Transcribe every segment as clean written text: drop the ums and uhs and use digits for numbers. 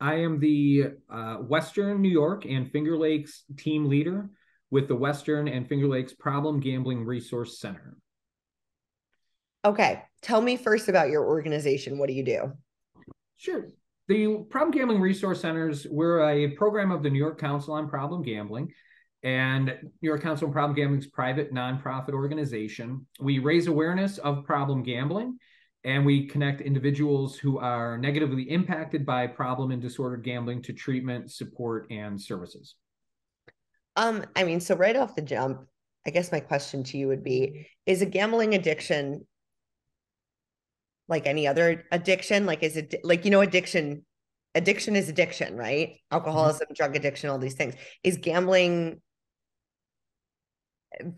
I am the Western New York and Finger Lakes team leader with the Western and Finger Lakes Problem Gambling Resource Center. Okay. Tell me first about your organization. What do you do? Sure. The Problem Gambling Resource Centers, we're a program of the New York Council on Problem Gambling. And New York Council on Problem Gambling is a private nonprofit organization. We raise awareness of problem gambling, and we connect individuals who are negatively impacted by problem and disordered gambling to treatment, support, and services. So right off the jump, I guess my question to you would be, is a gambling addiction like any other addiction? Like, is it like, addiction is addiction, right? Alcoholism, drug addiction, all these things. Is gambling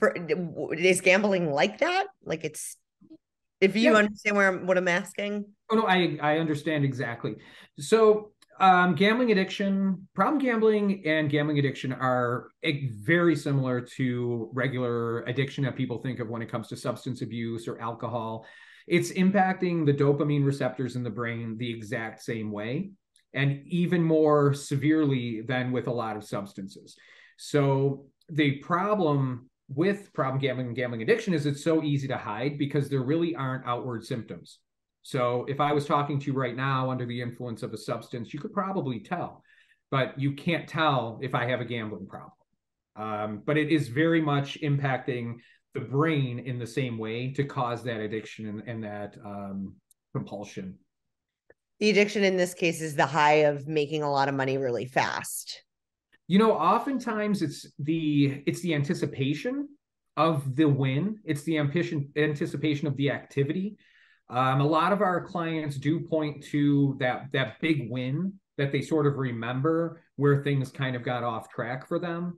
like that? Like it's, if you Yeah. understand what I'm asking. Oh, no, I understand exactly. So, gambling addiction, problem gambling and gambling addiction are very similar to regular addiction that people think of when it comes to substance abuse or alcohol. It's impacting the dopamine receptors in the brain the exact same way, and even more severely than with a lot of substances. So, the problem with problem gambling and gambling addiction is it's so easy to hide because there really aren't outward symptoms. So if I was talking to you right now under the influence of a substance, you could probably tell, but you can't tell if I have a gambling problem. But it is very much impacting the brain in the same way to cause that addiction and that compulsion. The addiction in this case is the high of making a lot of money really fast. Oftentimes it's the anticipation of the win. It's the anticipation of the activity. A lot of our clients do point to that big win that they sort of remember where things kind of got off track for them.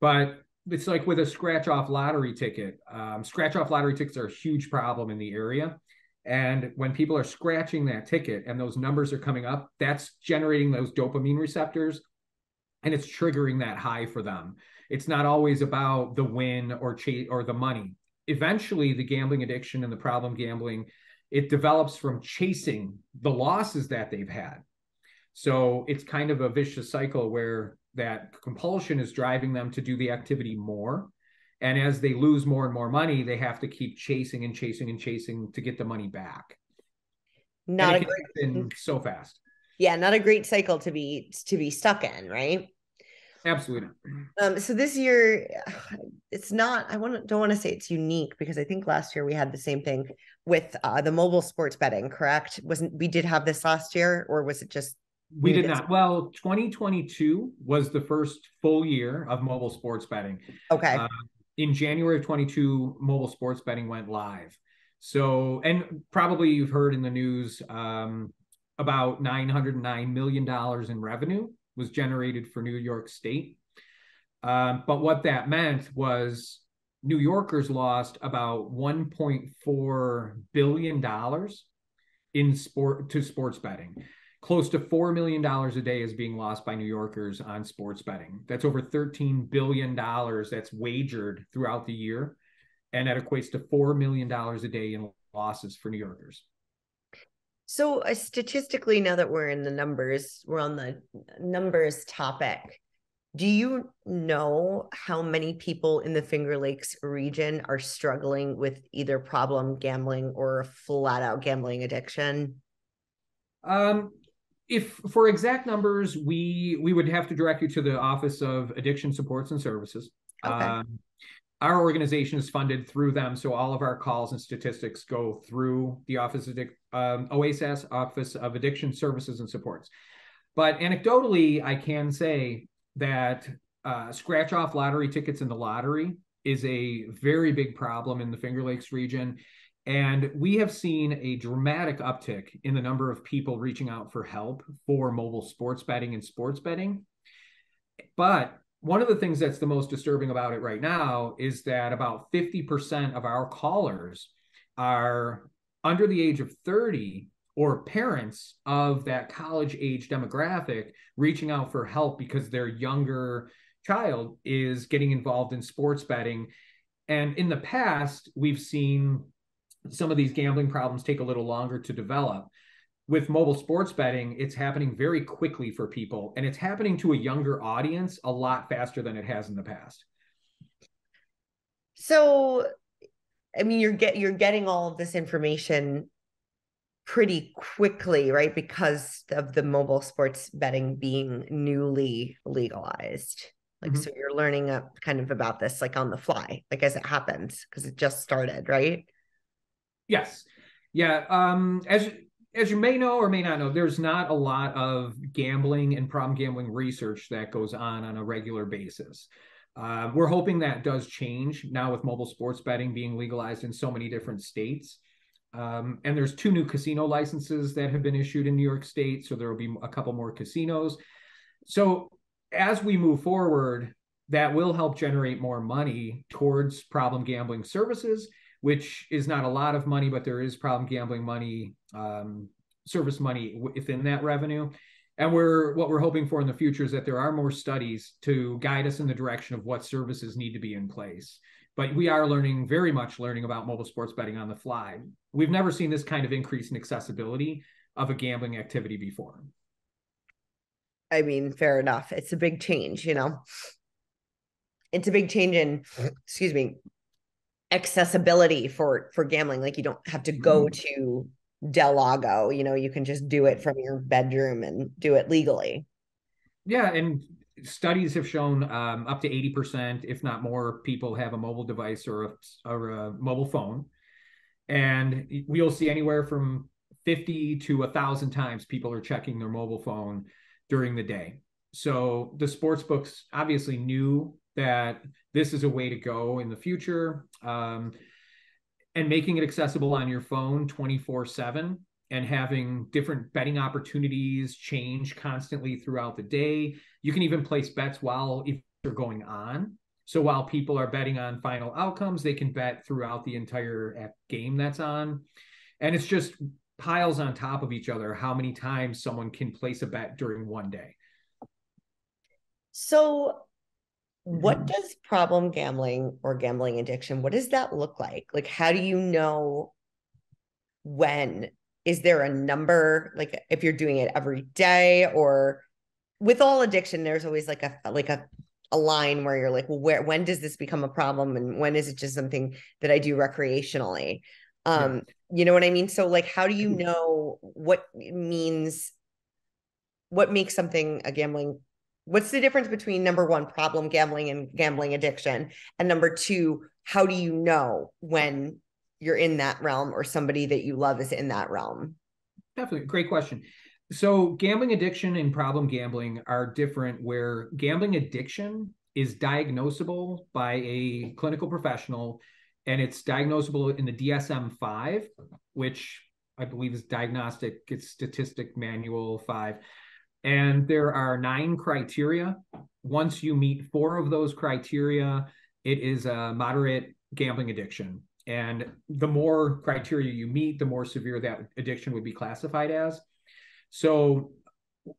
But it's like with a scratch-off lottery ticket. Scratch-off lottery tickets are a huge problem in the area. And when people are scratching that ticket and those numbers are coming up, that's generating those dopamine receptors and it's triggering that high for them. It's not always about the win or the money. Eventually, the gambling addiction and the problem gambling, it develops from chasing the losses that they've had. So it's kind of a vicious cycle where that compulsion is driving them to do the activity more. And as they lose more and more money, they have to keep chasing and chasing and chasing to get the money back. And Not it a can great, happen so fast. yeah, not a great cycle to be stuck in, right? Absolutely not. So this year, it's not. Don't want to say it's unique because I think last year we had the same thing with the mobile sports betting. Correct? Wasn't we did have this last year, or was it just We new did this? not. Well, 2022 was the first full year of mobile sports betting. Okay. Uh, in January of 22, mobile sports betting went live. So, and probably you've heard in the news about $909 million in revenue was generated for New York State. But what that meant was New Yorkers lost about $1.4 billion in sports betting. Close to $4 million a day is being lost by New Yorkers on sports betting. That's over $13 billion that's wagered throughout the year. And that equates to $4 million a day in losses for New Yorkers. So statistically, now that we're on the numbers topic. Do you know how many people in the Finger Lakes region are struggling with either problem gambling or flat out gambling addiction? Um, if for exact numbers, we would have to direct you to the Office of Addiction Supports and Services. Okay. Our organization is funded through them, so all of our calls and statistics go through the OASAS, Office of Addiction Services and Supports. But anecdotally, I can say that scratch off lottery tickets in the lottery is a very big problem in the Finger Lakes region. And we have seen a dramatic uptick in the number of people reaching out for help for mobile sports betting and sports betting. But one of the things that's the most disturbing about it right now is that about 50% of our callers are under the age of 30 or parents of that college age demographic reaching out for help because their younger child is getting involved in sports betting. And in the past, we've seen some of these gambling problems take a little longer to develop. with mobile sports betting, it's happening very quickly for people, and it's happening to a younger audience a lot faster than it has in the past. So, I mean, you're getting all of this information pretty quickly, right? Because of the mobile sports betting being newly legalized. Like, so you're learning kind of about this like on the fly, like as it happens, because it just started, right? Yes. Yeah. As you may know or may not know, there's not a lot of gambling and problem gambling research that goes on a regular basis. We're hoping that does change now with mobile sports betting being legalized in so many different states. And there's 2 new casino licenses that have been issued in New York State, so there will be a couple more casinos. So as we move forward, that will help generate more money towards problem gambling services, which is not a lot of money, but there is problem gambling money, service money within that revenue. And what we're hoping for in the future is that there are more studies to guide us in the direction of what services need to be in place. But we are very much learning about mobile sports betting on the fly. We've never seen this kind of increase in accessibility of a gambling activity before. I mean, fair enough. It's a big change, you know. It's a big change in, excuse me, accessibility for gambling. Like, you don't have to go to Del Lago, you know, you can just do it from your bedroom and do it legally. Yeah, and studies have shown up to 80%, if not more, people have a mobile device or a mobile phone. And we'll see anywhere from 50 to 1,000 times people are checking their mobile phone during the day. So the sports books obviously knew that this is a way to go in the future. And making it accessible on your phone 24/7 and having different betting opportunities change constantly throughout the day. You can even place bets while they're going on. So while people are betting on final outcomes, they can bet throughout the entire game that's on. And it's just piles on top of each other how many times someone can place a bet during one day. So what does problem gambling or gambling addiction, what does that look like? Like, how do you know when? Is there a number, like if you're doing it every day? Or with all addiction, there's always like a line where you're like, well, when does this become a problem, and when is it just something that I do recreationally? Yeah. You know what I mean? So like, how do you know what makes something a gambling? What's the difference between number one, problem gambling and gambling addiction? And number two, how do you know when you're in that realm or somebody that you love is in that realm? Definitely. Great question. So gambling addiction and problem gambling are different, where gambling addiction is diagnosable by a clinical professional, and it's diagnosable in the DSM-5, which I believe is Diagnostic Statistic Manual 5. And there are 9 criteria. Once you meet 4 of those criteria, it is a moderate gambling addiction. And the more criteria you meet, the more severe that addiction would be classified as. So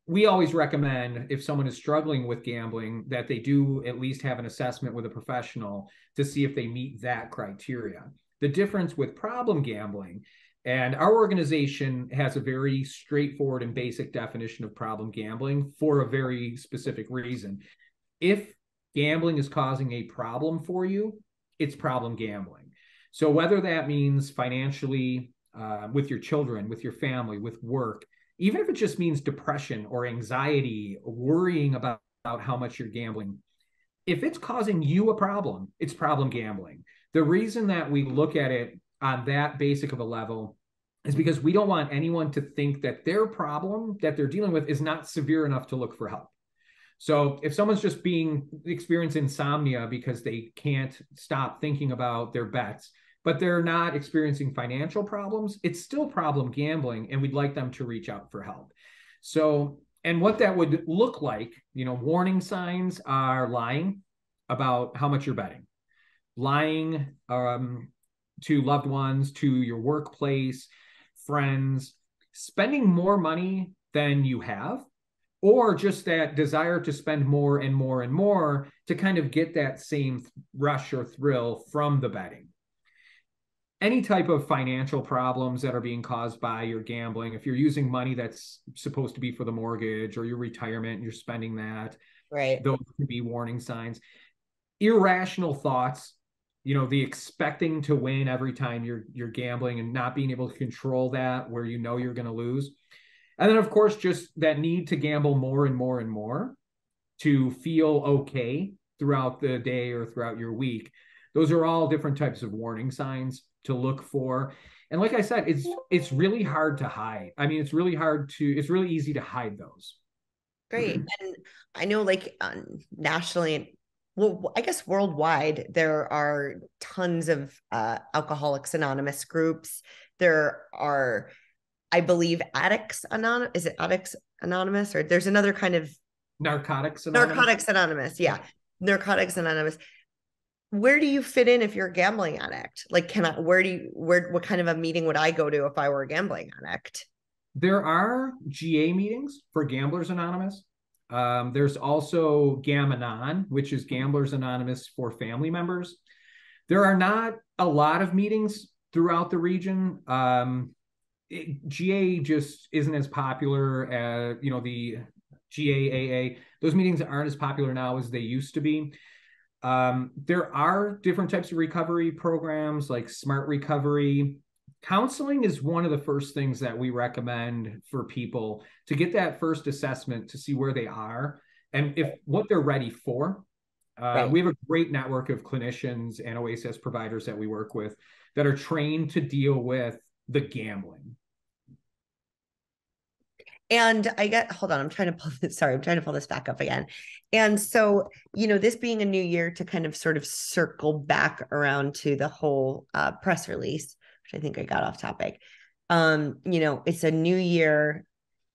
we always recommend, if someone is struggling with gambling, that they do at least have an assessment with a professional to see if they meet that criteria. The difference with problem gambling, and our organization has a very straightforward and basic definition of problem gambling for a very specific reason. If gambling is causing a problem for you, it's problem gambling. So whether that means financially, with your children, with your family, with work, even if it just means depression or anxiety, worrying about how much you're gambling, if it's causing you a problem, it's problem gambling. The reason that we look at it on that basic of a level is because we don't want anyone to think that their problem that they're dealing with is not severe enough to look for help. So if someone's just experiencing insomnia because they can't stop thinking about their bets, but they're not experiencing financial problems, it's still problem gambling, and we'd like them to reach out for help. So, and what that would look like, warning signs are lying about how much you're betting, lying to loved ones, to your workplace, friends, spending more money than you have, or just that desire to spend more and more and more to kind of get that same rush or thrill from the betting. any type of financial problems that are being caused by your gambling. If you're using money that's supposed to be for the mortgage or your retirement and you're spending that, Right. those could be warning signs. Irrational thoughts, the expecting to win every time you're gambling and not being able to control that, where you're going to lose. And then, of course, just that need to gamble more and more and more to feel okay throughout the day or throughout your week. Those are all different types of warning signs to look for. And like I said, it's really hard to hide. I mean, it's really easy to hide those. Great. And I know, like, nationally, well, I guess worldwide, there are tons of Alcoholics Anonymous groups. There are, I believe, Addicts Anonymous. Is it Addicts Anonymous, or there's another kind of Narcotics Anonymous? Narcotics Anonymous. Yeah. Narcotics Anonymous. Where do you fit in if you're a gambling addict? Like, what kind of a meeting would I go to if I were a gambling addict? There are GA meetings for Gamblers Anonymous. There's also Gam-Anon, which is Gamblers Anonymous for family members. There are not a lot of meetings throughout the region. GA just isn't as popular as, the GAAA. Those meetings aren't as popular now as they used to be. There are different types of recovery programs like Smart Recovery. Counseling is one of the first things that we recommend for people to get that first assessment to see where they are and if what they're ready for. Right. We have a great network of clinicians and OASS providers that we work with that are trained to deal with the gambling. And hold on, I'm trying to pull this back up again. And so, this being a new year, to kind of sort of circle back around to the whole press release, which I think I got off topic. It's a new year,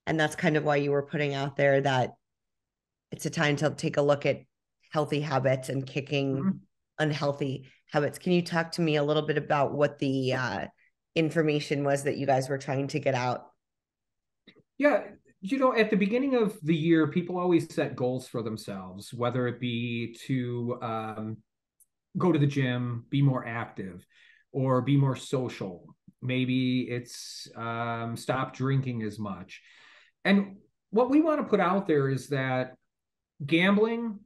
and that's kind of why you were putting out there that it's a time to take a look at healthy habits and kicking unhealthy habits. Can you talk to me a little bit about what the information was that you guys were trying to get out? Yeah, at the beginning of the year, people always set goals for themselves, whether it be to go to the gym, be more active, or be more social. Maybe it's stop drinking as much. And what we want to put out there is that gambling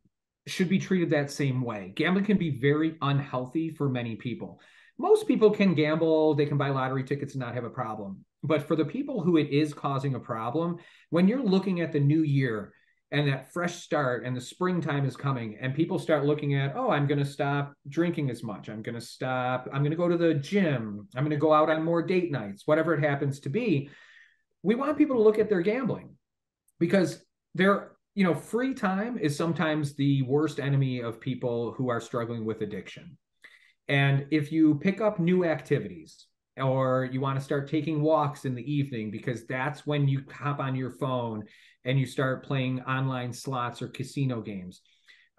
should be treated that same way. Gambling can be very unhealthy for many people. Most people can gamble, they can buy lottery tickets and not have a problem. But for the people who it is causing a problem, when you're looking at the new year and that fresh start and the springtime is coming and people start looking at, oh, I'm going to stop drinking as much. I'm going to go to the gym. I'm going to go out on more date nights, whatever it happens to be. We want people to look at their gambling because free time is sometimes the worst enemy of people who are struggling with addiction. And if you pick up new activities, or you want to start taking walks in the evening because that's when you hop on your phone and you start playing online slots or casino games.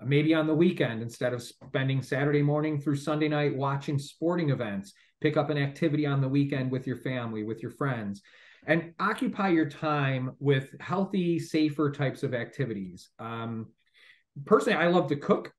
Maybe on the weekend, instead of spending Saturday morning through Sunday night watching sporting events, pick up an activity on the weekend with your family, with your friends, and occupy your time with healthy, safer types of activities. Personally, I love to cook.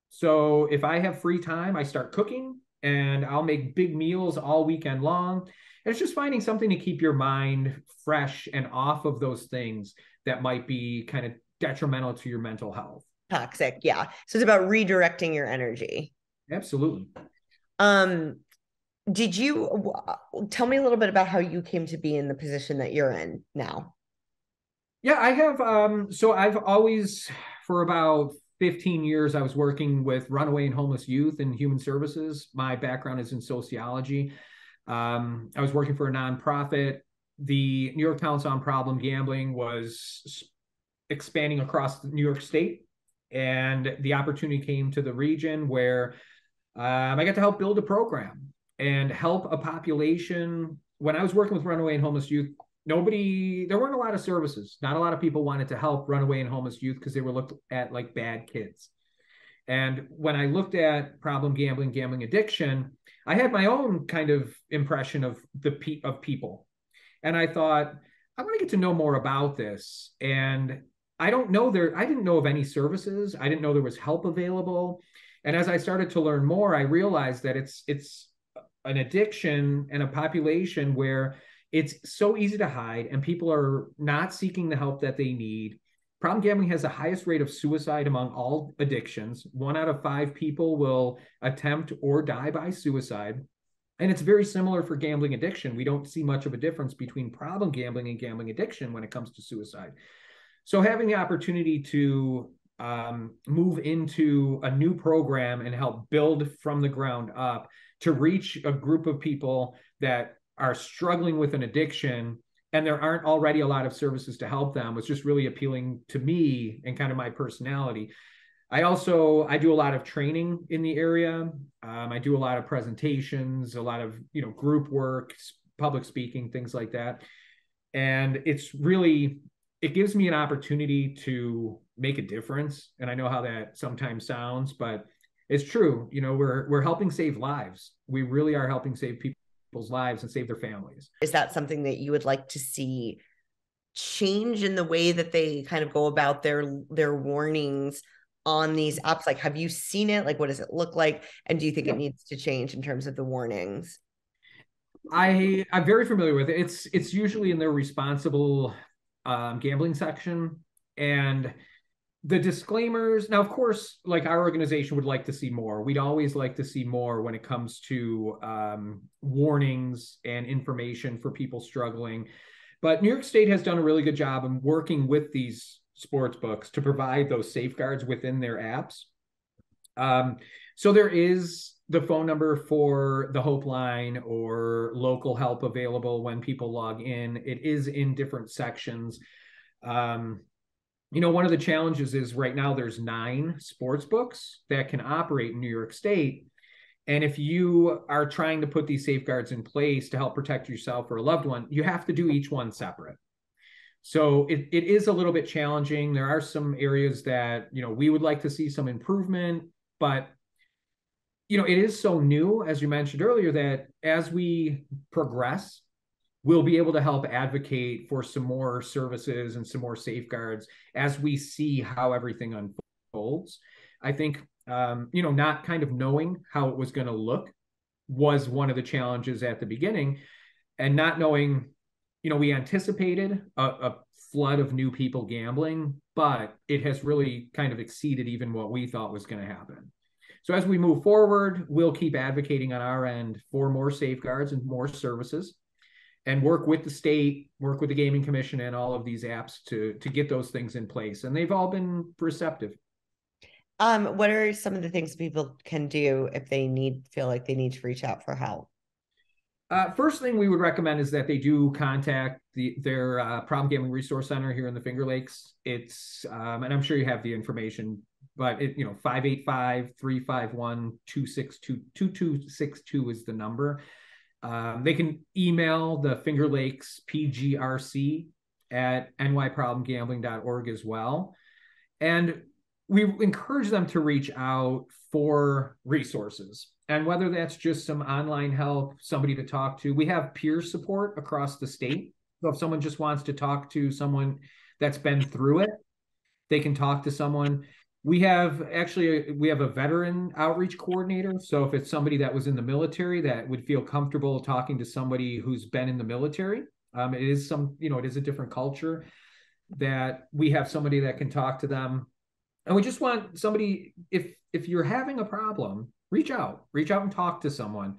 So if I have free time, I start cooking. And I'll make big meals all weekend long. And it's just finding something to keep your mind fresh and off of those things that might be kind of detrimental to your mental health. Toxic, yeah. So it's about redirecting your energy. Absolutely. Did you tell me a little bit about how you came to be in the position that you're in now? Yeah, I have. So I've always, for about 15 years, I was working with runaway and homeless youth in human services. My background is in sociology. I was working for a nonprofit. The New York Council on Problem Gambling was expanding across New York State. And the opportunity came to the region where I got to help build a program and help a population. When I was working with runaway and homeless youth, there weren't a lot of services. Not a lot of people wanted to help runaway and homeless youth because they were looked at like bad kids. And when I looked at problem gambling addiction, I had my own kind of impression of people. And I thought, I want to get to know more about this. And I didn't know of any services. I didn't know there was help available. And as I started to learn more, I realized that it's an addiction and a population where it's so easy to hide and people are not seeking the help that they need. Problem gambling has the highest rate of suicide among all addictions. 1 out of 5 people will attempt or die by suicide. And it's very similar for gambling addiction. We don't see much of a difference between problem gambling and gambling addiction when it comes to suicide. So having the opportunity to move into a new program and help build from the ground up to reach a group of people that are struggling with an addiction and there aren't already a lot of services to help them was just really appealing to me and kind of my personality. I do a lot of training in the area. I do a lot of presentations, a lot of group work, public speaking, things like that. And it gives me an opportunity to make a difference. And I know how that sometimes sounds, but it's true. We're helping save lives. We really are helping save people's lives and save their families. Is that something that you would like to see change in the way that they kind of go about their warnings on these apps? Like, have you seen it? Like, what does it look like? And do you think it needs to change in terms of the warnings? I'm very familiar with it. It's usually in their responsible gambling section, and the disclaimers. Now, of course, like our organization would like to see more. We'd always like to see more when it comes to warnings and information for people struggling. But New York State has done a really good job in working with these sports books to provide those safeguards within their apps. So there is the phone number for the Hope Line or local help available when people log in. It is in different sections. One of the challenges is right now there's 9 sports books that can operate in New York State. And if you are trying to put these safeguards in place to help protect yourself or a loved one, you have to do each one separate. So it is a little bit challenging. There are some areas that, we would like to see some improvement, but, it is so new, as you mentioned earlier, that as we progress, we'll be able to help advocate for some more services and some more safeguards as we see how everything unfolds. I think, not kind of knowing how it was going to look was one of the challenges at the beginning, and not knowing, we anticipated a flood of new people gambling, but it has really kind of exceeded even what we thought was going to happen. So as we move forward, we'll keep advocating on our end for more safeguards and more services, and work with the state, work with the Gaming Commission and all of these apps to get those things in place. And they've all been receptive. What are some of the things people can do if they feel like they need to reach out for help? First thing we would recommend is that they do contact their Problem Gambling Resource Center here in the Finger Lakes. It's, and I'm sure you have the information, but 585-351-2262 is the number. They can email the Finger Lakes PGRC at nyproblemgambling.org as well. And we encourage them to reach out for resources. And whether that's just some online help, somebody to talk to, we have peer support across the state. So if someone just wants to talk to someone that's been through it, they can talk to someone. We have a veteran outreach coordinator. So if it's somebody that was in the military that would feel comfortable talking to somebody who's been in the military, it is a different culture, that we have somebody that can talk to them. And we just want somebody, if you're having a problem, reach out and talk to someone.